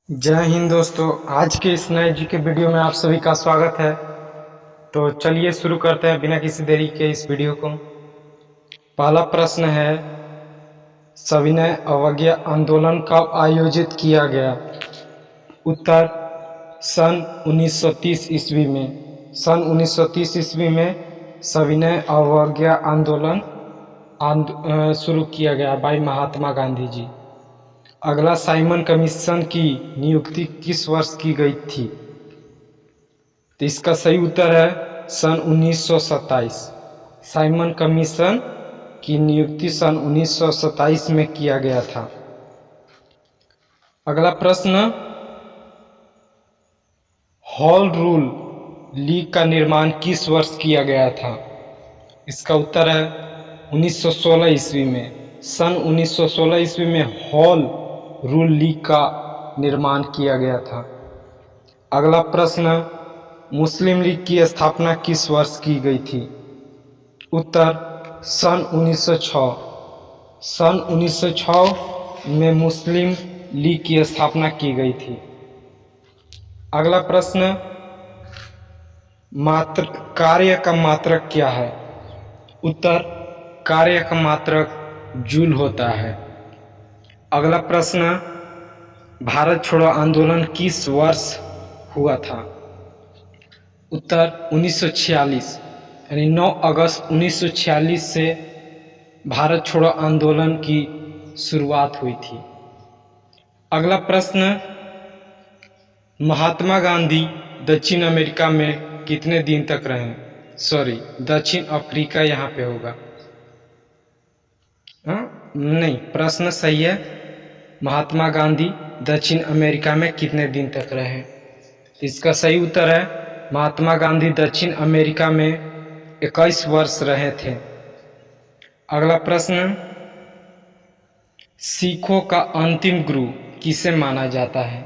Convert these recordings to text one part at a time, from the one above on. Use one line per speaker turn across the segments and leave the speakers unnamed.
जय हिंद दोस्तों। आज के इस नए जी के वीडियो में आप सभी का स्वागत है। तो चलिए शुरू करते हैं बिना किसी देरी के इस वीडियो को। पहला प्रश्न है, सविनय अवज्ञा आंदोलन कब आयोजित किया गया? उत्तर, सन 1930 ईस्वी में। सन 1930 ईस्वी में सविनय अवज्ञा आंदोलन शुरू किया गया बाय महात्मा गांधी जी। अगला, साइमन कमीशन की नियुक्ति किस वर्ष की गई थी? तो इसका सही उत्तर है सन 1927। साइमन कमीशन की नियुक्ति सन 1927 में किया गया था। अगला प्रश्न, होल रूल लीग का निर्माण किस वर्ष किया गया था? इसका उत्तर है 1916 ईस्वी में। सन 1916 ईस्वी में होल रूल लीग का निर्माण किया गया था। अगला प्रश्न, मुस्लिम लीग की स्थापना किस वर्ष की गई थी? उत्तर, सन 1906। सन 1906 में मुस्लिम लीग की स्थापना की गई थी। अगला प्रश्न, कार्य का मात्रक क्या है? उत्तर, कार्य का मात्रक जूल होता है। अगला प्रश्न, भारत छोड़ो आंदोलन किस वर्ष हुआ था? उत्तर, 1946। यानी 9 अगस्त 1946 से भारत छोड़ो आंदोलन की शुरुआत हुई थी। अगला प्रश्न, महात्मा गांधी दक्षिण अमेरिका में कितने दिन तक रहे? सॉरी, दक्षिण अफ्रीका यहाँ पे होगा। नहीं, प्रश्न सही है। महात्मा गांधी दक्षिण अमेरिका में कितने दिन तक रहे? इसका सही उत्तर है महात्मा गांधी दक्षिण अमेरिका में 21 वर्ष रहे थे। अगला प्रश्न, सिखों का अंतिम गुरु किसे माना जाता है?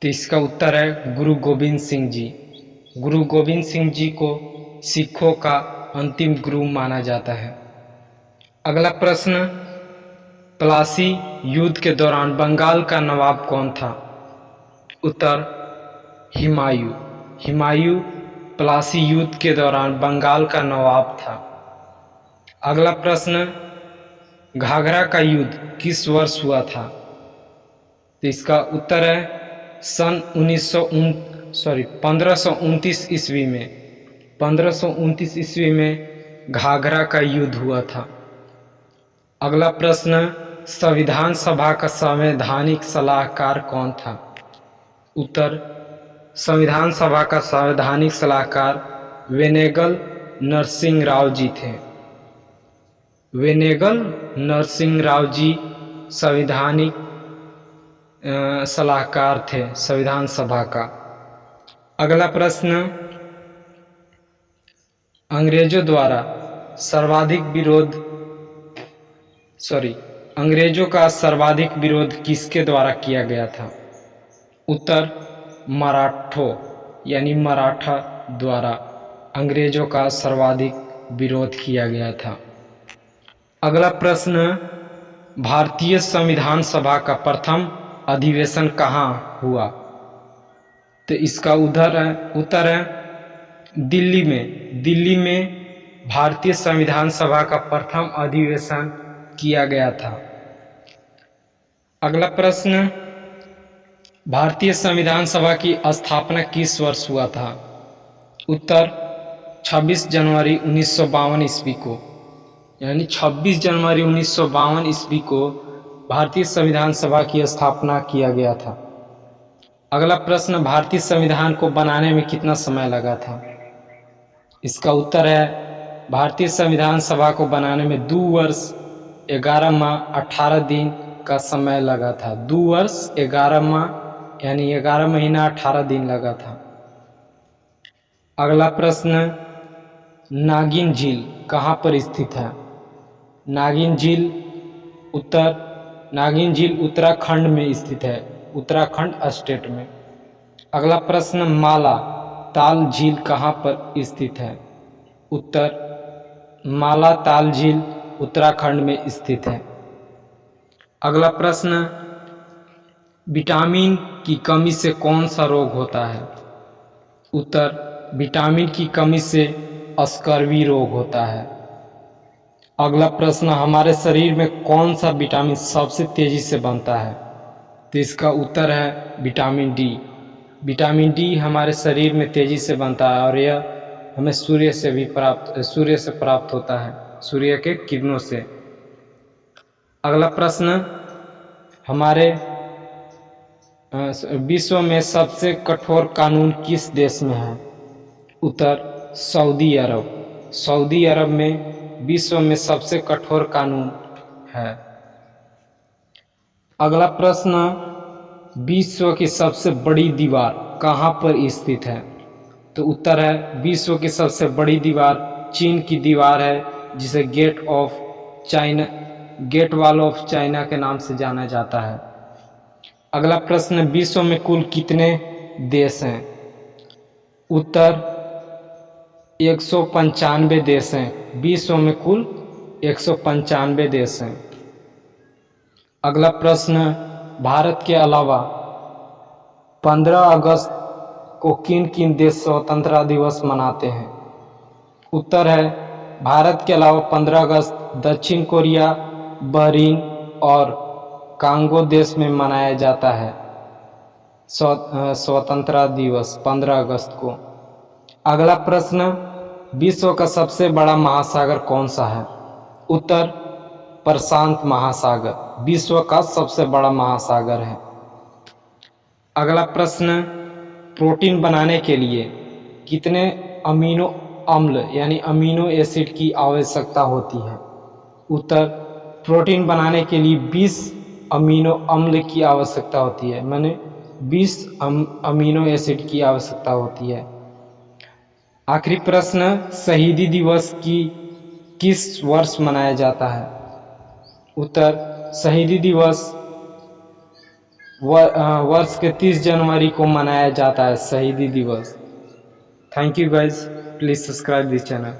तो इसका उत्तर है गुरु गोविंद सिंह जी। गुरु गोविंद सिंह जी को सिखों का अंतिम गुरु माना जाता है। अगला प्रश्न, प्लासी युद्ध के दौरान बंगाल का नवाब कौन था? उत्तर, हुमायूं। हुमायूं प्लासी युद्ध के दौरान बंगाल का नवाब था। अगला प्रश्न, घाघरा का युद्ध किस वर्ष हुआ था? तो इसका उत्तर है सन 1529 ईस्वी में। 1529 ईस्वी में घाघरा का युद्ध हुआ था। अगला प्रश्न, संविधान सभा का संवैधानिक सलाहकार कौन था? उत्तर, संविधान सभा का संवैधानिक सलाहकार वेनेगल नरसिंह राव जी थे। वेनेगल नरसिंह राव जी संवैधानिक सलाहकार थे संविधान सभा का। अगला प्रश्न, अंग्रेजों का सर्वाधिक विरोध किसके द्वारा किया गया था? उत्तर, मराठों यानी मराठा द्वारा अंग्रेजों का सर्वाधिक विरोध किया गया था। अगला प्रश्न, भारतीय संविधान सभा का प्रथम अधिवेशन कहाँ हुआ? तो इसका उत्तर है दिल्ली में। दिल्ली में भारतीय संविधान सभा का प्रथम अधिवेशन किया गया था। अगला प्रश्न, भारतीय संविधान सभा की स्थापना किस वर्ष हुआ था? उत्तर, 26 जनवरी 1952 ईस्वी को। यानी 26 जनवरी 1952 ईस्वी को भारतीय संविधान सभा की स्थापना किया गया था। अगला प्रश्न, भारतीय संविधान को बनाने में कितना समय लगा था? इसका उत्तर है भारतीय संविधान सभा को बनाने में 2 वर्ष 11 माह 18 दिन का समय लगा था। 2 वर्ष 11 माह यानी 11 महीना 18 दिन लगा था। अगला प्रश्न, नागिन झील कहाँ पर स्थित है? नागिन झील उत्तराखंड में स्थित है, उत्तराखंड स्टेट में। अगला प्रश्न, माला ताल झील कहाँ पर स्थित है? उत्तर, माला ताल झील उत्तराखंड में स्थित है। अगला प्रश्न, विटामिन की कमी से कौन सा रोग होता है? उत्तर, विटामिन की कमी से स्कर्वी रोग होता है। अगला प्रश्न, हमारे शरीर में कौन सा विटामिन सबसे तेजी से बनता है? तो इसका उत्तर है विटामिन डी। विटामिन डी हमारे शरीर में तेजी से बनता है और यह हमें सूर्य से प्राप्त होता है, सूर्य के किरणों से। अगला प्रश्न, हमारे विश्व में सबसे कठोर कानून किस देश में है? उत्तर, सऊदी अरब। सऊदी अरब में विश्व में सबसे कठोर कानून है। अगला प्रश्न, विश्व की सबसे बड़ी दीवार कहाँ पर स्थित है? तो उत्तर है, विश्व की सबसे बड़ी दीवार चीन की दीवार है, जिसे गेट वॉल ऑफ चाइना के नाम से जाना जाता है। अगला प्रश्न, विश्व में कुल कितने देश हैं? उत्तर, 195 देश हैं। विश्व में कुल 195 देश हैं। अगला प्रश्न, भारत के अलावा 15 अगस्त को किन किन देश स्वतंत्रता दिवस मनाते हैं? उत्तर है, भारत के अलावा 15 अगस्त दक्षिण कोरिया, बहरीन और कांगो देश में मनाया जाता है स्वतंत्रता दिवस 15 अगस्त को। अगला प्रश्न, विश्व का सबसे बड़ा महासागर कौन सा है? उत्तर, प्रशांत महासागर विश्व का सबसे बड़ा महासागर है। अगला प्रश्न, प्रोटीन बनाने के लिए कितने अमीनो अम्ल यानी अमीनो एसिड की आवश्यकता होती है? उत्तर, प्रोटीन बनाने के लिए 20 अमीनो अम्ल की आवश्यकता होती है, माने 20 अमीनो एसिड की आवश्यकता होती है। आखिरी प्रश्न, शहीदी दिवस किस वर्ष मनाया जाता है? उत्तर, शहीदी दिवस वर्ष के 30 जनवरी को मनाया जाता है, शहीदी दिवस। Thank you guys, please subscribe this channel.